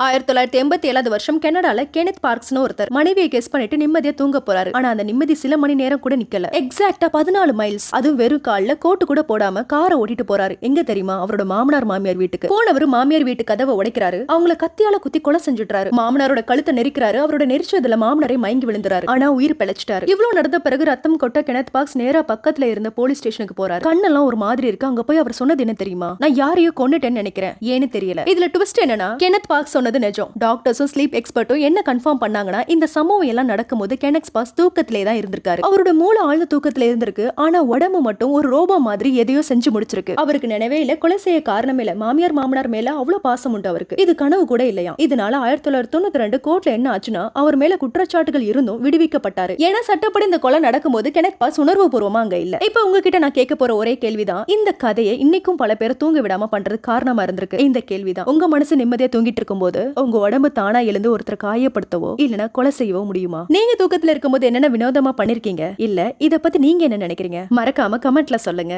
1987 வருஷம் கனடால கெனத் பார்க்ஸ்னு ஒருத்தர் மனைவியை கெஸ் பண்ணிட்டு நிம்மதியா தூங்க போறாரு. ஆனா அந்த நிம்மதி சில மணி நேரம் கூட நிக்கல. எக்ஸாக்டா 14 மைல்ஸ், அதுவும் வெறும் கால்ல கோட்டு கூட போடாம காரை ஓட்டிட்டு போறாரு. எங்க தெரியுமா? அவரோட மாமனார் மாமியார் வீட்டுக்கு. போனவர் மாமியார் வீட்டு கதவை உடைக்கிறாரு. அவங்கள கத்தியால குத்தி கொலை செஞ்சுட்டாரு. மாமனாரோட கழுத்தை நெரிக்கிறாரு. அவரோட நெரிச்சதுல மாமனாரை மயங்கி விழுந்துறாரு. ஆனா உயிர் பிழைச்சிட்டாரு. இவ்வளவு நடந்த பிறகு ரத்தம் கொட்ட கெனத் பார்க்ஸ் நேரா பக்கத்துல இருந்த போலீஸ் ஸ்டேஷனுக்கு போறாரு. கண்ணெல்லாம் ஒரு மாதிரி இருக்கு. அங்க போய் அவர் சொன்னது என்ன தெரியுமா? நான் யாரையோ கொன்னுட்டேன்னு நினைக்கிறேன். ஏன்னு தெரியல. இதுல ட்விஸ்ட் என்னன்னா, கெனத் பார்க்ஸ் சொன்னது நிஜம். டாக்டர்ஸும் ஸ்லீப் எக்ஸ்பர்ட்டும் என்ன கன்ஃபார்ம் பண்ணாங்கன்னா, இந்த சம்பவம் எல்லாம் நடக்கும்போது கெனத் பார்க்ஸ் தூக்கத்திலே தான் இருந்திருக்காரு. அவரோட மூளை ஆழ்ந்த தூக்கத்திலே இருந்திருக்கு. ஆனா உடம்பு மட்டும் ஒரு ரோபோ மாதிரி எதையோ செஞ்சு முடிச்சிருக்கு. அவருக்கு நினைவே இல்ல, கொலை செய்ய காரணமே இல்ல. மாமியார் மாமனார் மேல அவ்வளவு பாசம் உண்டு அவருக்கு. இது கனவு கூட இல்லையா. இதனால 1992 கோர்ட்ல என்ன ஆச்சுன்னா, அவர் மேல குற்றச்சாட்டுகள் இருந்தும் விடுவிக்கப்பட்டாரு. ஏன்னா சட்டப்படி இந்த கொலை நடக்கும்போது கெனத் பார்க்ஸ் உணர்வு பூர்வமா அங்க இல்ல. இப்ப உங்ககிட்ட நான் கேட்க போற ஒரே கேள்விதான், இந்த கதையை இன்னைக்கும் பல பேர் தூங்க விடாம பண்றது காரணமா இருந்திருக்கு. இந்த கேள்விதான், உங்க மனசு நிம்மதியா தூங்கிட்டு இருக்கும்போது உங்க உடம்பு தானா எழுந்து ஒருத்தர் காயப்படுத்தவோ இல்லனா கொலை செய்யவோ முடியுமா? நீங்க தூக்கத்துல இருக்கும்போது என்னென்ன வினோதமா பண்ணிருக்கீங்க? இல்ல இத பத்தி நீங்க என்ன நினைக்கிறீங்க? மறக்காம கமெண்ட்ல சொல்லுங்க.